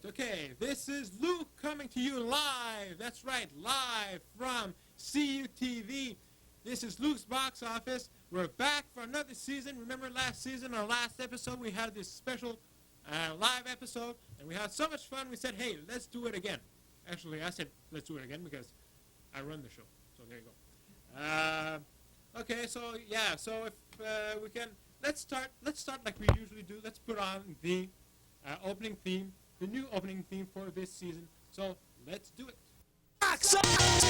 Okay, this is Luke coming to you live. That's right, live from CUTV. This is Luke's Box Office. We're back for another season. Remember last season, our last episode, we had this special live episode, and we had so much fun. We said, hey, let's do it again. Actually, I said, let's do it again because I run the show. So there you go. Okay, so yeah, so if we can, let's start like we usually do. Let's put on the opening theme, the new opening theme for this season. So let's do it. Box Office!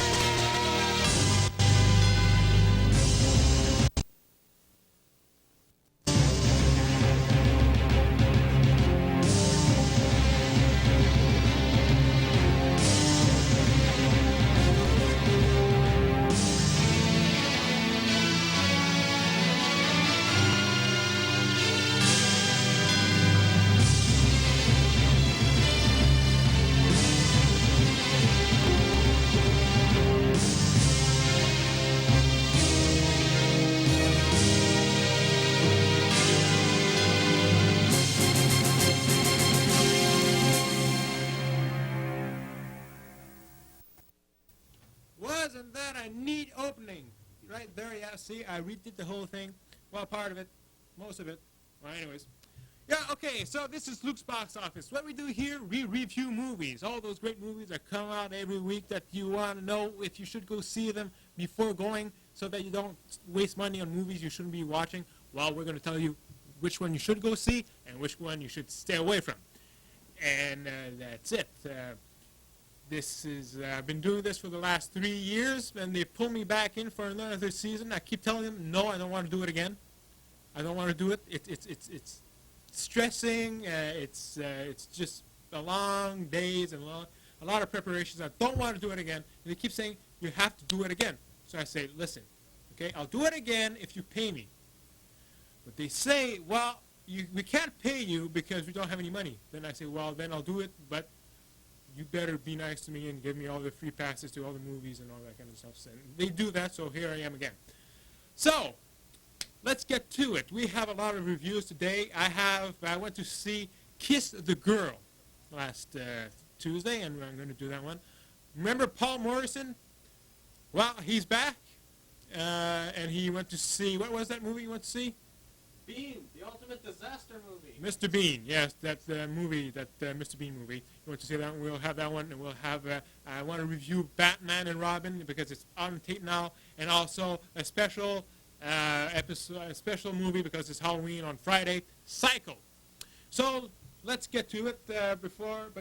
Wasn't that a neat opening? Right there, yeah, see, I redid the whole thing. Well, part of it, most of it. Well, anyways. Yeah, okay, so this is Luke's Box Office. What we do here, we review movies. All those great movies that come out every week that you want to know if you should go see them before going so that you don't waste money on movies you shouldn't be watching. Well, we're going to tell you which one you should go see and which one you should stay away from. And that's it. This is I've been doing this for the last 3 years, and they pull me back in for another season. I keep telling them, no, I don't want to do it again. I don't want to do it. It's stressing. It's just a long days and a lot of preparations. I don't want to do it again. And they keep saying, you have to do it again. So I say, listen, okay, I'll do it again if you pay me. But they say, well, we can't pay you because we don't have any money. Then I say, well, then I'll do it, but you better be nice to me and give me all the free passes to all the movies and all that kind of stuff. And they do that, so here I am again. So, let's get to it. We have a lot of reviews today. I went to see Kiss the Girl last Tuesday, and I'm going to do that one. Remember Paul Murisson? Well, he's back, and he went to see, what was that movie you went to see? Bean, the ultimate disaster movie. Mr. Bean, yes, that movie, that Mr. Bean movie. You want to see that one? We'll have that one, and we'll have. I want to review Batman and Robin because it's on tape now, and also a special episode, a special movie because it's Halloween on Friday, Psycho. So let's get to it. Before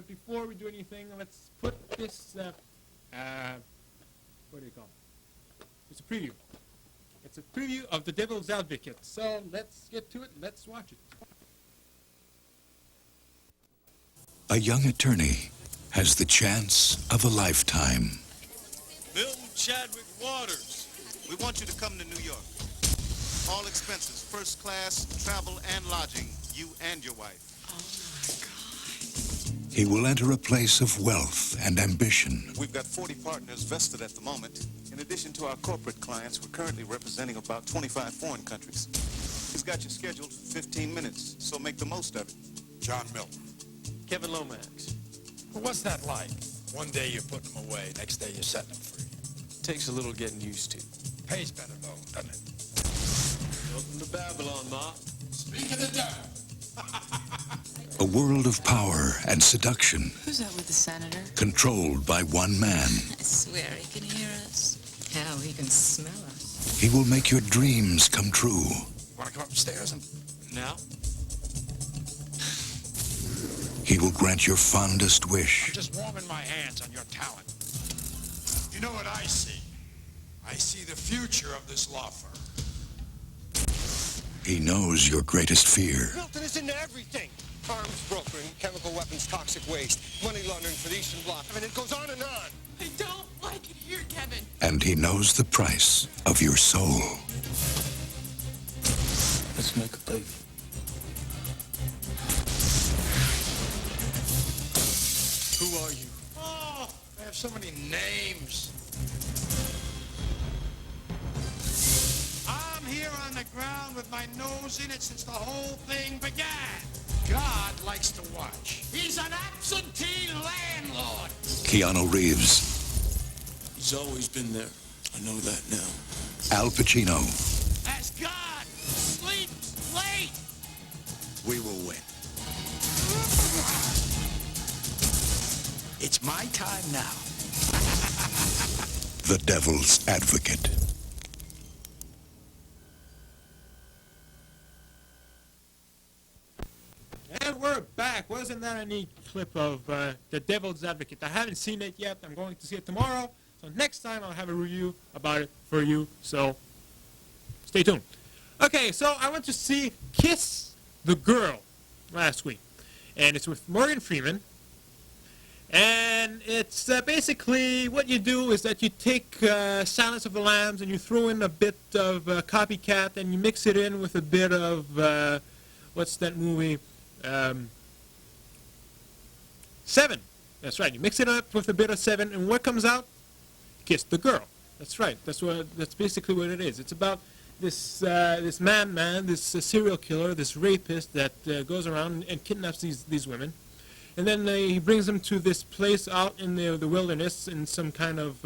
we do anything, let's put this. What do you call it? It's a preview. It's a preview of The Devil's Advocate. So let's get to it. Let's watch it. A young attorney has the chance of a lifetime. Milton Chadwick Waters. We want you to come to New York. All expenses, first class, travel and lodging, you and your wife. He will enter a place of wealth and ambition. We've got 40 partners vested at the moment. In addition to our corporate clients, we're currently representing about 25 foreign countries. He's got you scheduled for 15 minutes, so make the most of it. John Milton. Kevin Lomax. What's that like? One day you're putting them away, next day you're setting them free. Takes a little getting used to. Pays better though, doesn't it? Welcome to Babylon, Ma. Speak of the devil. A world of power and seduction. Who's that with the senator? Controlled by one man. I swear he can hear us. Hell, he can smell us. He will make your dreams come true. Want to come upstairs and... Now? He will grant your fondest wish. I'm just warming my hands on your talent. You know what I see? I see the future of this law firm. He knows your greatest fear. Milton is into everything. Arms brokering, chemical weapons, toxic waste, money laundering for the Eastern Bloc. I mean, it goes on and on. I don't like it here, Kevin. And he knows the price of your soul. Let's make a deal. Who are you? Oh, I have so many names. I'm here on the ground with my nose in it since the whole thing began. God likes to watch. He's an absentee landlord. Keanu Reeves, He's always been there. I know that now. Al Pacino, As God sleeps late. We will win. It's my time now. the devil's advocate. And we're back. Wasn't that a neat clip of The Devil's Advocate? I haven't seen it yet. I'm going to see it tomorrow. So next time I'll have a review about it for you. So stay tuned. Okay, so I went to see Kiss the Girl last week. And it's with Morgan Freeman. And it's basically what you do is that you take Silence of the Lambs and you throw in a bit of Copycat and you mix it in with a bit of, what's that movie? Seven. That's right. You mix it up with a bit of Seven, and what comes out? Kiss the Girl. That's right. That's basically what it is. It's about this this this serial killer, this rapist that goes around and kidnaps these women, and then he brings them to this place out in the wilderness in some kind of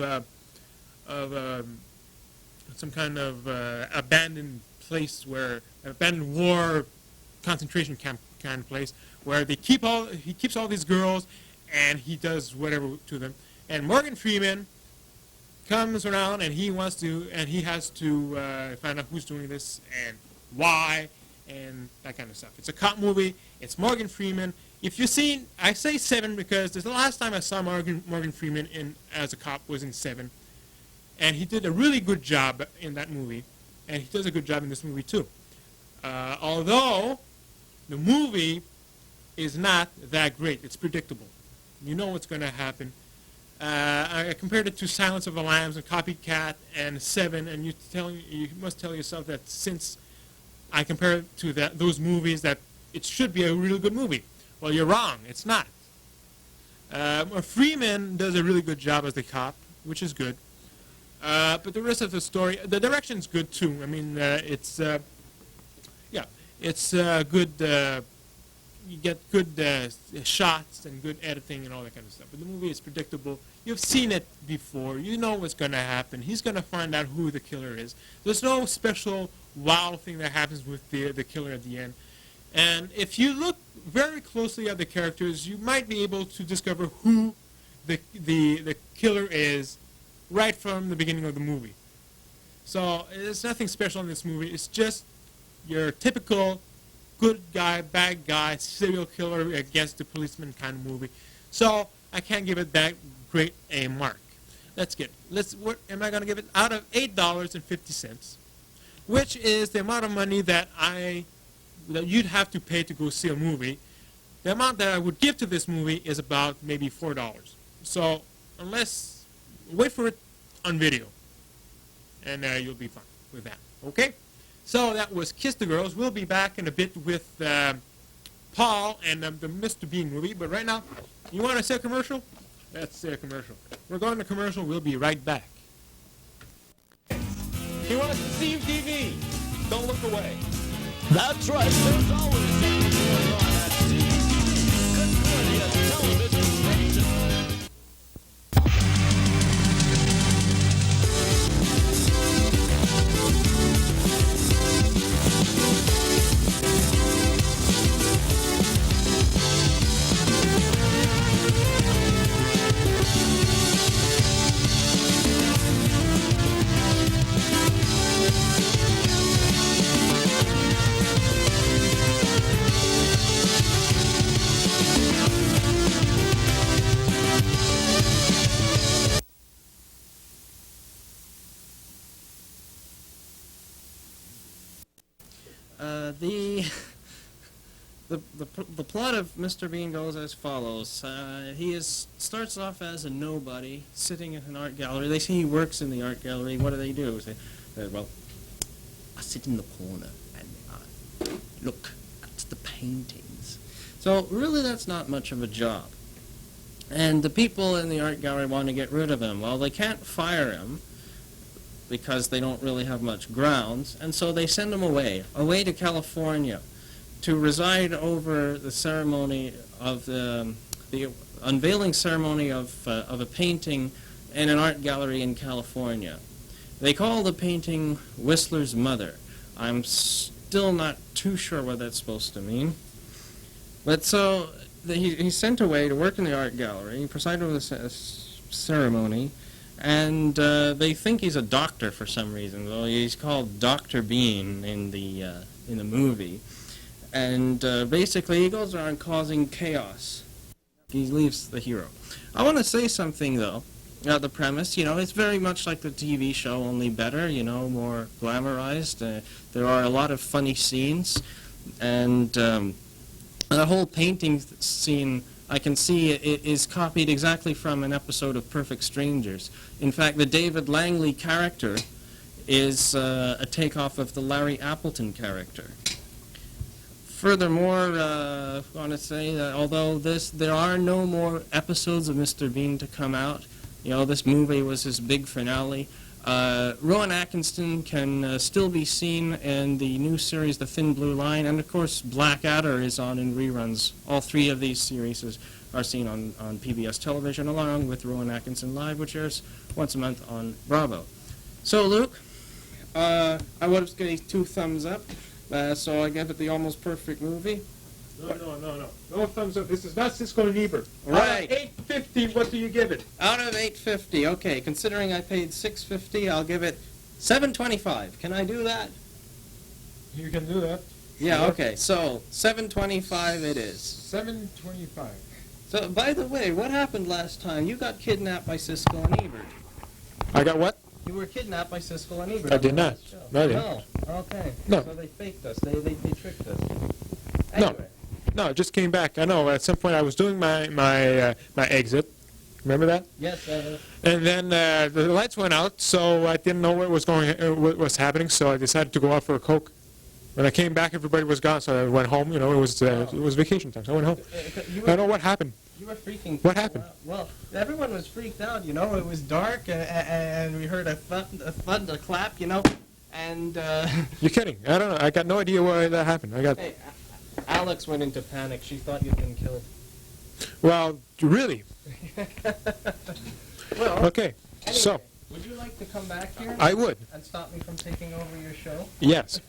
abandoned place, where abandoned war concentration camp kind of place, where he keeps all these girls, and he does whatever to them. And Morgan Freeman comes around, and he has to find out who's doing this and why and that kind of stuff. It's a cop movie. It's Morgan Freeman. If you've seen, I say Seven because the last time I saw Morgan Freeman as a cop was in Seven, and he did a really good job in that movie, and he does a good job in this movie too. Although the movie is not that great. It's predictable. You know what's going to happen. I compared it to Silence of the Lambs and Copycat and Seven, and you must tell yourself that since I compare it to those movies that it should be a really good movie. Well, you're wrong. It's not. Freeman does a really good job as the cop, which is good. But the rest of the story, the direction's good too. I mean, it's good. You get good shots and good editing and all that kind of stuff. But the movie is predictable. You've seen it before. You know what's going to happen. He's going to find out who the killer is. There's no special wow thing that happens with the killer at the end. And if you look very closely at the characters, you might be able to discover who the killer is right from the beginning of the movie. So there's nothing special in this movie. It's just your typical good guy, bad guy, serial killer against the policeman kind of movie. So I can't give it that great a mark. Let's get it. What am I going to give it? Out of $8.50, which is the amount of money that you'd have to pay to go see a movie. The amount that I would give to this movie is about maybe $4. So wait for it on video, and you'll be fine with that. Okay? So that was Kiss the Girls. We'll be back in a bit with Paul and the Mr. Bean movie. But right now, you want to say a commercial? Let's say a commercial. We're going to commercial. We'll be right back. You want to see TV? Don't look away. That's right. There's always something going on at Concordia Television Station. The plot of Mr. Bean goes as follows. He starts off as a nobody sitting in an art gallery. They say he works in the art gallery. What do? Say, well, I sit in the corner and I look at the paintings. So really that's not much of a job. And the people in the art gallery want to get rid of him. Well, they can't fire him because they don't really have much grounds, and so they send him away to California, to reside over the ceremony of the unveiling ceremony of a painting in an art gallery in California. They call the painting Whistler's Mother. I'm still not too sure what that's supposed to mean. But so he's sent away to work in the art gallery. He presided over the ceremony, and they think he's a doctor for some reason, though he's called Dr. Bean in the movie. And basically he goes around causing chaos. He leaves the hero. I want to say something, though. The premise, it's very much like the TV show, only better, more glamorized. There are a lot of funny scenes, and the whole painting scene, I can see it is copied exactly from an episode of Perfect Strangers. In fact, the David Langley character is a takeoff of the Larry Appleton character. Furthermore, I want to say that although there are no more episodes of Mr. Bean to come out, this movie was his big finale. Rowan Atkinson can still be seen in the new series, The Thin Blue Line, and of course Blackadder is on in reruns. All three of these series are seen on PBS television, along with Rowan Atkinson Live, which airs once a month on Bravo. So Luke, I would have given 2 thumbs up, so I give it the almost perfect movie. No thumbs up. This is not Siskel and Ebert. Right. 850, what do you give it? Out of 850, okay. Considering I paid $6.50, I'll give it $7.25. Can I do that? You can do that. Yeah, okay. So $7.25 it is. $7.25. So, by the way, what happened last time? You got kidnapped by Siskel and Ebert. I got what? You were kidnapped by Siskel and Ebert. I did not. No, I didn't. No. Okay. No. So they faked us. They tricked us. No. Anyway. No, it just came back. I know. At some point, I was doing my exit. Remember that? Yes. And then the lights went out, so I didn't know what was happening. So I decided to go out for a Coke. When I came back, everybody was gone, so I went home. It was vacation time, so I went home. I don't know what happened. You were freaking. What happened? Out. Well, everyone was freaked out. It was dark, and we heard a clap. And. You're kidding? I don't know. I got no idea why that happened. Hey, Alex went into panic. She thought you'd been killed. Well, really? Well. Okay. Anyway, so. Would you like to come back here? I would. And stop me from taking over your show? Yes.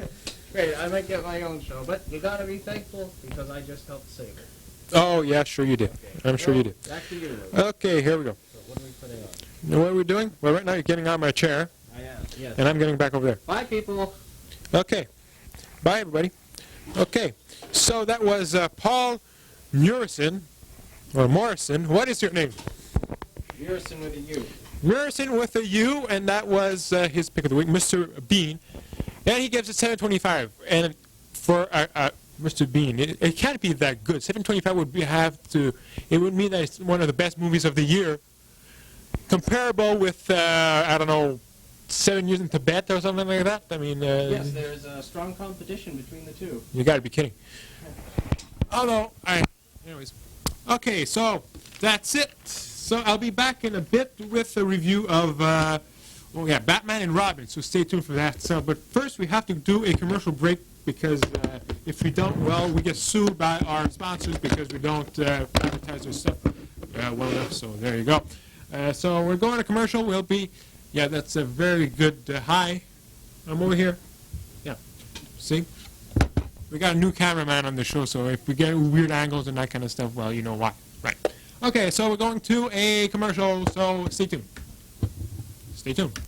Great. I might get my own show, but you gotta be thankful because I just helped save it. Oh yeah, sure you did. Okay. I'm sure you did. Back to you. Okay, here we go. So what are we putting on? You know what we're doing? Well, right now you're getting out of my chair. I am. Yes. And I'm getting back over there. Bye, people. Okay. Bye, everybody. Okay. So that was Paul Murisson, or Morrison. What is your name? Murisson with a U. Murisson with a U, and that was his pick of the week, Mr. Bean. And he gives it 7.25. And for Mr. Bean, it can't be that good. 7.25 it would mean that it's one of the best movies of the year. Comparable with, I don't know, 7 Years in Tibet or something like that. I mean, yes, there's a strong competition between the two. You got to be kidding. Although, anyways. Okay, so that's it. So I'll be back in a bit with a review of, Batman and Robin. So stay tuned for that. So, but first we have to do a commercial break because if we don't, well, we get sued by our sponsors because we don't advertise our stuff well enough. So there you go. So we're going to commercial. We'll be, that's a very good hi. I'm over here. Yeah. See? We got a new cameraman on the show, so if we get weird angles and that kind of stuff, well, you know why. Right. Okay, so we're going to a commercial, so stay tuned. Stay tuned.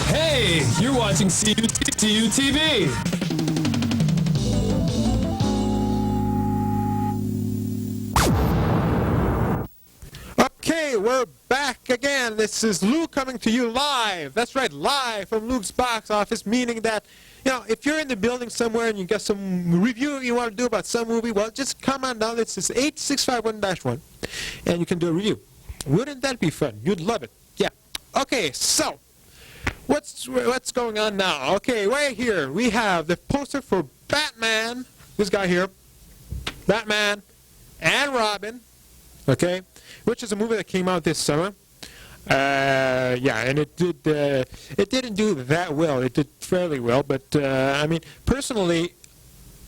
Hey, you're watching CUTV. Okay, we're back again. This is Luke coming to you live. That's right, live from Luke's box office, meaning that, if you're in the building somewhere and you got some review you want to do about some movie, well, just come on down. This is 8651-1, and you can do a review. Wouldn't that be fun? You'd love it. Yeah. Okay, so what's going on now? Okay, right here we have the poster for Batman. This guy here, Batman and Robin. Okay, which is a movie that came out this summer. Yeah, and it didn't do that well. It did fairly well, but I mean, personally,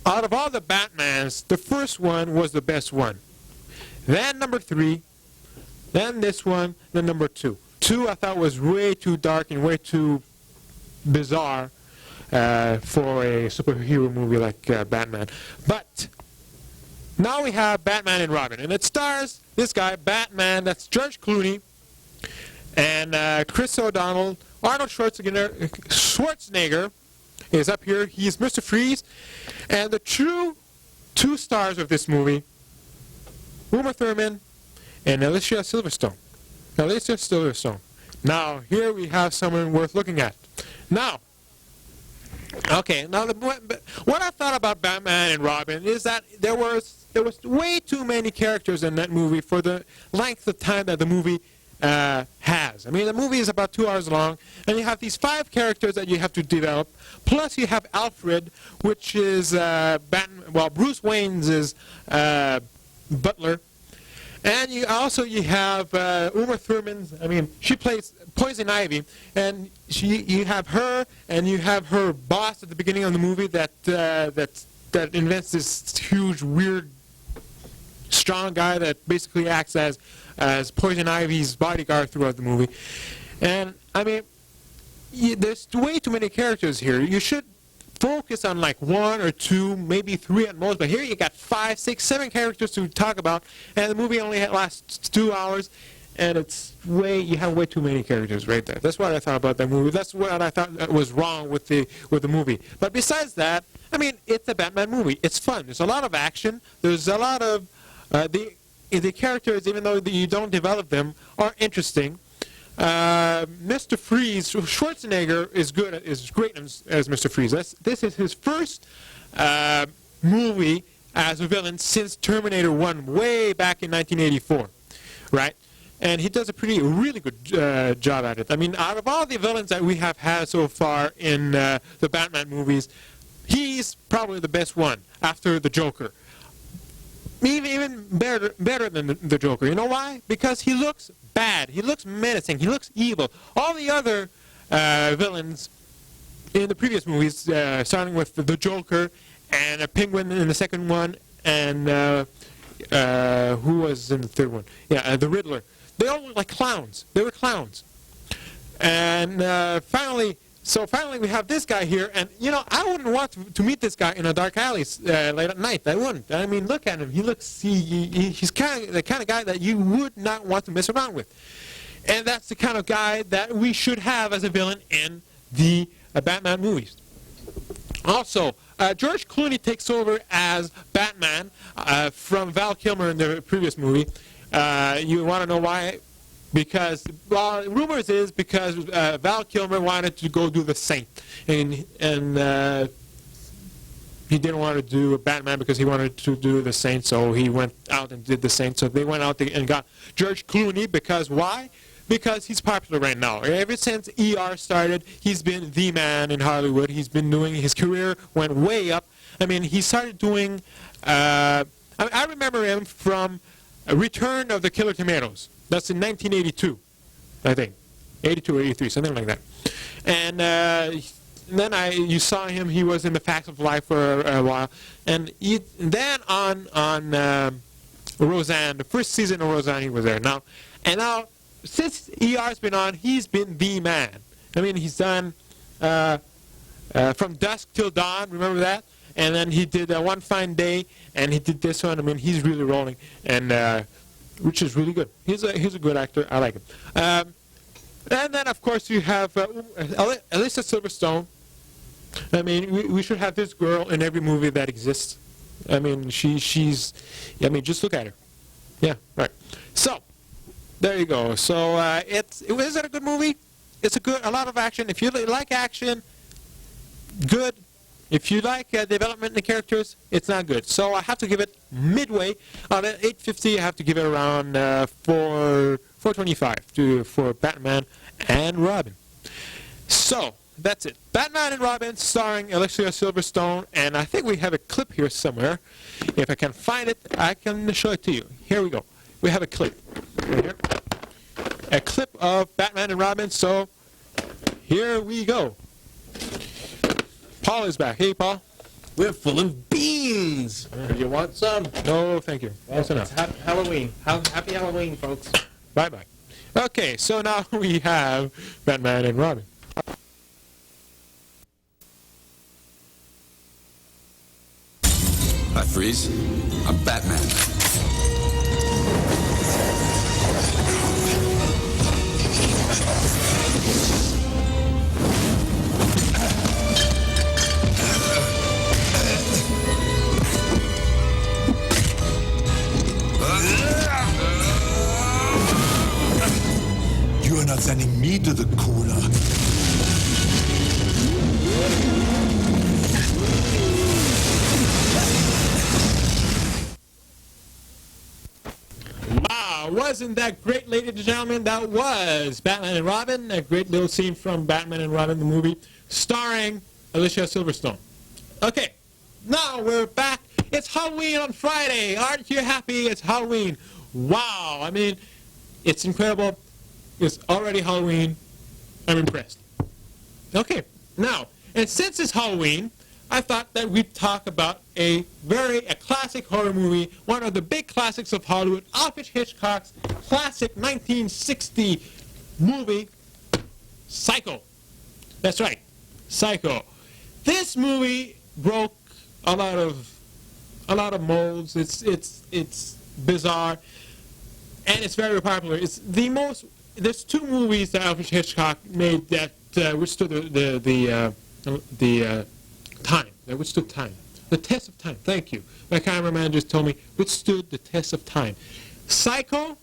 out of all the Batmans, the first one was the best one. Then number 3, then this one, then number 2. 2 I thought was way too dark and way too bizarre for a superhero movie like Batman. But now we have Batman and Robin, and it stars this guy, Batman, that's George Clooney, and Chris O'Donnell. Arnold Schwarzenegger is up here. He's Mr. Freeze. And the true 2 stars of this movie, Uma Thurman and Alicia Silverstone. Now, here we have someone worth looking at. Now, okay, now what I thought about Batman and Robin is that there was way too many characters in that movie for the length of time that the movie has. I mean, the movie is about 2 hours long, and you have these 5 characters that you have to develop. Plus, you have Alfred, which is Bruce Wayne's butler, and you have Uma Thurman's. I mean, she plays Poison Ivy, and you have her, and you have her boss at the beginning of the movie that invents this huge, weird, strong guy that basically acts as Poison Ivy's bodyguard throughout the movie. And, I mean, there's way too many characters here. You should focus on like 1 or 2, maybe 3 at most, but here you got 5, 6, 7 characters to talk about, and the movie only lasts 2 hours, and you have way too many characters right there. That's what I thought about that movie. That's what I thought was wrong with the movie. But besides that, I mean, it's a Batman movie. It's fun. There's a lot of action. There's a lot of the characters, even though you don't develop them, are interesting. Mr. Freeze, Schwarzenegger is great as Mr. Freeze. This is his first movie as a villain since Terminator 1, way back in 1984, right? And he does a really good job at it. I mean, out of all the villains that we have had so far in the Batman movies, he's probably the best one after the Joker. Even better than the Joker. You know why? Because he looks bad. He looks menacing. He looks evil. All the other villains in the previous movies, starting with the Joker and a Penguin in the second one, and who was in the third one? Yeah, the Riddler. They all look like clowns. They were clowns. And finally we have this guy here, and you know, I wouldn't want to meet this guy in a dark alley late at night. I wouldn't. I mean, look at him. He's the kind of guy that you would not want to mess around with. And that's the kind of guy that we should have as a villain in the Batman movies. Also, George Clooney takes over as Batman from Val Kilmer in the previous movie. You want to know why? Because, well, rumors is because Val Kilmer wanted to go do the Saint, and he didn't want to do a Batman because he wanted to do the Saint, so he went out and did the Saint. So they went out and got George Clooney because why? Because he's popular right now. Ever since ER started, he's been the man in Hollywood. He's been doing, his career went way up. I mean, he started doing, I remember him from Return of the Killer Tomatoes. That's in 1982, I think. 82 or 83, something like that. And then you saw him, he was in The Facts of Life for a while. And then on Roseanne, the first season of Roseanne, he was there. Now, since ER's been on, he's been the man. I mean, he's done From Dusk Till Dawn, remember that? And then he did One Fine Day, and he did this one. I mean, he's really rolling, and which is really good. He's a good actor. I like him. And then, of course, you have Alicia Silverstone. I mean, we should have this girl in every movie that exists. I mean, she's. I mean, just look at her. Yeah, right. So, there you go. So, is it a good movie? It's a lot of action. If you like action, good. If you like development in the characters, it's not good. So I have to give it midway. On an 850, I have to give it around 425 for Batman and Robin. So that's it. Batman and Robin, starring Alicia Silverstone, and I think we have a clip here somewhere. If I can find it, I can show it to you. Here we go. We have a clip right here. a clip of Batman and Robin, so here we go. Paul is back. Hey, Paul. We're full of beans. You want some? No, thank you. That's enough. Halloween. Happy Halloween, folks. Bye-bye. Okay, so now we have Batman and Robin. I freeze. I'm Batman. You are not sending me to the cooler. Wow, wasn't that great, ladies and gentlemen? That was Batman and Robin, a great little scene from Batman and Robin, the movie, starring Alicia Silverstone. Okay, now we're back. It's Halloween on Friday. Aren't you happy? It's Halloween. Wow, I mean, it's incredible. It's already Halloween. I'm impressed. Okay, now, and since it's Halloween, I thought that we'd talk about a classic horror movie, one of the big classics of Hollywood, Alfred Hitchcock's classic 1960 movie, Psycho. That's right, Psycho. This movie broke a lot of molds. It's bizarre, and it's very popular. It's the most. There's two movies that Alfred Hitchcock made that withstood the time. That withstood time. The test of time. Thank you. My cameraman just told me withstood the test of time. Psycho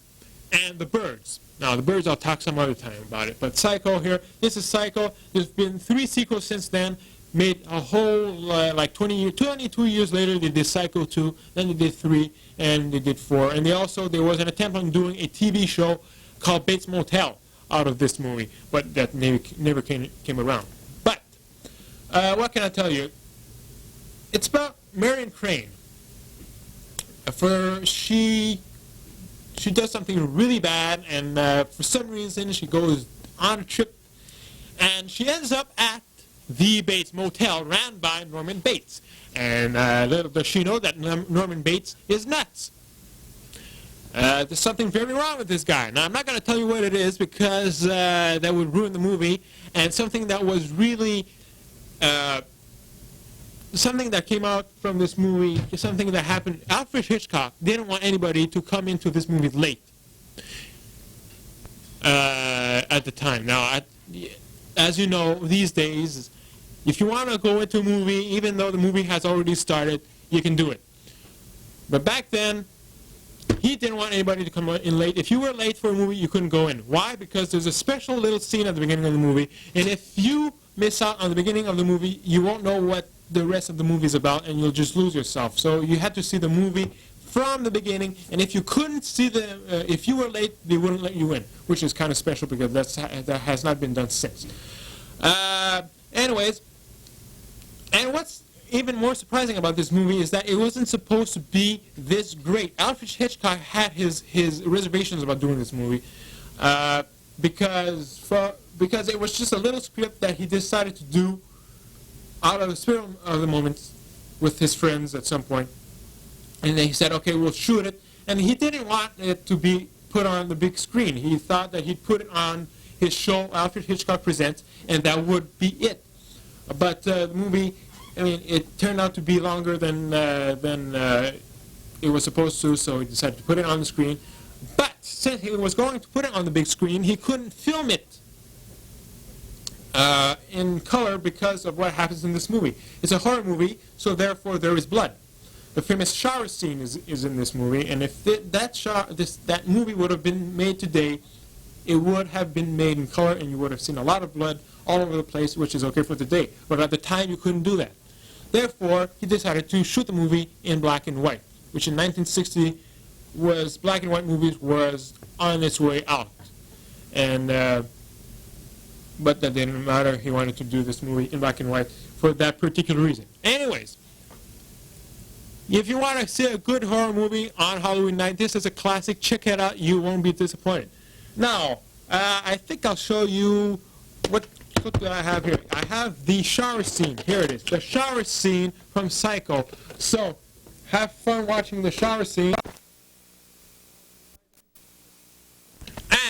and The Birds. Now, The Birds, I'll talk some other time about it. But Psycho here, this is Psycho. There's been 3 sequels since then. Made a whole, like 22 years later, they did Psycho 2. Then they did 3, and they did 4. And there was an attempt on doing a TV show called Bates Motel out of this movie. But that never came around. But, what can I tell you? It's about Marion Crane. She does something really bad, and for some reason she goes on a trip, and she ends up at the Bates Motel ran by Norman Bates. And little does she know that Norman Bates is nuts. There's something very wrong with this guy. Now, I'm not going to tell you what it is because that would ruin the movie, and something that was really something that came out from this movie, something that happened. Alfred Hitchcock didn't want anybody to come into this movie late at the time. Now, as you know, these days, if you want to go into a movie, even though the movie has already started, you can do it. But back then, he didn't want anybody to come in late. If you were late for a movie, you couldn't go in. Why? Because there's a special little scene at the beginning of the movie, and if you miss out on the beginning of the movie, you won't know what the rest of the movie is about, and you'll just lose yourself. So you had to see the movie from the beginning, and if you couldn't see if you were late, they wouldn't let you in, which is kind of special because that has not been done since. Anyways, and what's even more surprising about this movie is that it wasn't supposed to be this great. Alfred Hitchcock had his reservations about doing this movie because it was just a little script that he decided to do out of the spirit of the moment with his friends at some point. And then he said, okay, we'll shoot it. And he didn't want it to be put on the big screen. He thought that he'd put it on his show, Alfred Hitchcock Presents, and that would be it. But the movie, I mean, it turned out to be longer than it was supposed to, so he decided to put it on the screen. But since he was going to put it on the big screen, he couldn't film it in color because of what happens in this movie. It's a horror movie, so therefore there is blood. The famous shower scene is in this movie, and if that movie would have been made today, it would have been made in color, and you would have seen a lot of blood all over the place, which is okay for today. But at the time, you couldn't do that. Therefore, he decided to shoot the movie in black and white, which in 1960 was black and white movies was on its way out. And but that didn't matter. He wanted to do this movie in black and white for that particular reason. Anyways, if you want to see a good horror movie on Halloween night, this is a classic. Check it out. You won't be disappointed. Now, I think I'll show you what do I have here. I have the shower scene. Here it is, the shower scene from Psycho. So, have fun watching the shower scene.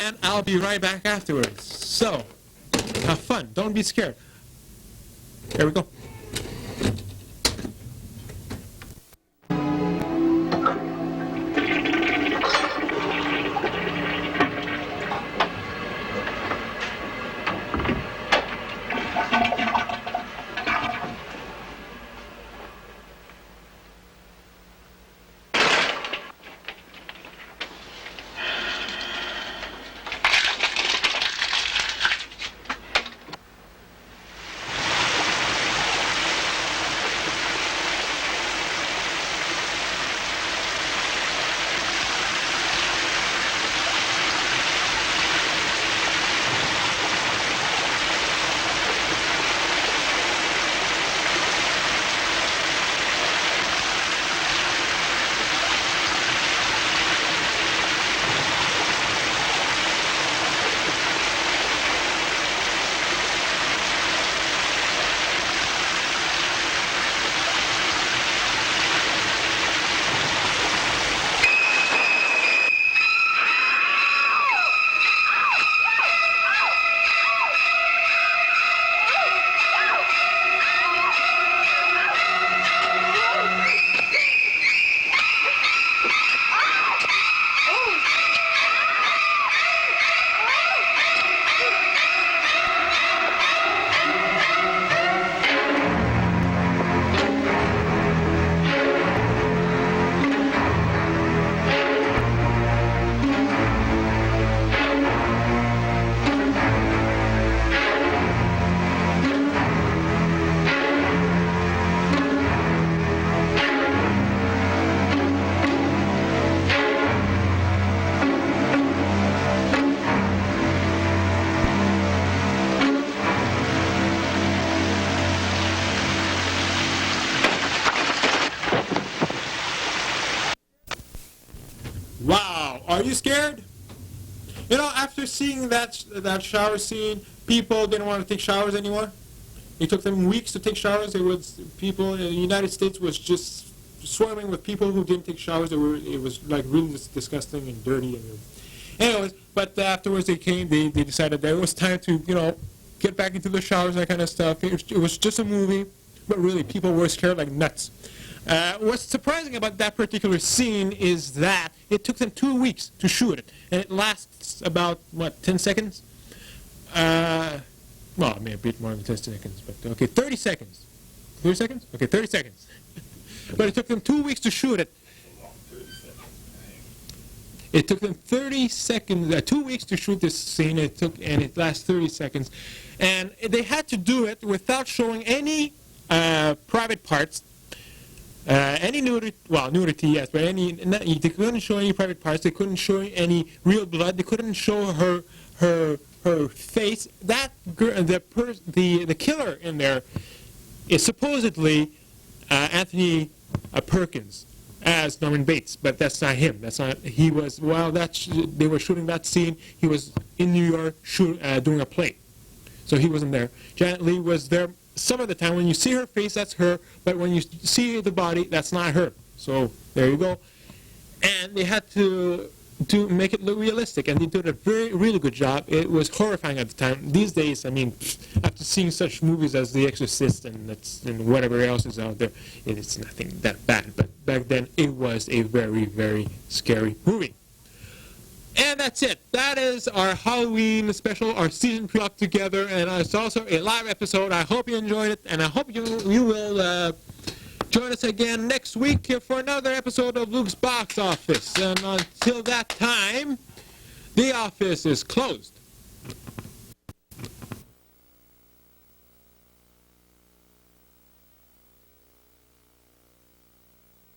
And I'll be right back afterwards. So, have fun. Don't be scared. Here we go. Wow, are you scared? You know, after seeing that shower scene, people didn't want to take showers anymore. It took them weeks to take showers. It was people in the United States was just swarming with people who didn't take showers. It was like really disgusting and dirty. Anyways, but afterwards they decided that it was time to, you know, get back into the showers, that kind of stuff. It was just a movie, but really people were scared like nuts. What's surprising about that particular scene is that it took them 2 weeks to shoot it, and it lasts about, what, 10 seconds? Well, maybe a bit more than 10 seconds, but okay, 30 seconds. 30 seconds? Okay, 30 seconds. But it took them 2 weeks to shoot it. It took them 30 seconds, 2 weeks to shoot this scene, and it lasts 30 seconds. And they had to do it without showing any private parts. Any nudity, well, nudity, yes, but they couldn't show any private parts. They couldn't show any real blood. They couldn't show her face. That girl, the killer in there is supposedly Anthony Perkins as Norman Bates, but that's not him. That's not. He was while they were shooting that scene. He was in New York doing a play, so he wasn't there. Janet Leigh was there. Some of the time, when you see her face, that's her, but when you see the body, that's not her. So there you go. And they had to make it look realistic, and they did a really good job. It was horrifying at the time. These days, I mean, after seeing such movies as The Exorcist and whatever else is out there, it's nothing that bad. But back then, it was a very, very scary movie. And that's it. That is our Halloween special, our season pre-op together, and it's also a live episode. I hope you enjoyed it, and I hope you will join us again next week for another episode of Luke's Box Office. And until that time, the office is closed.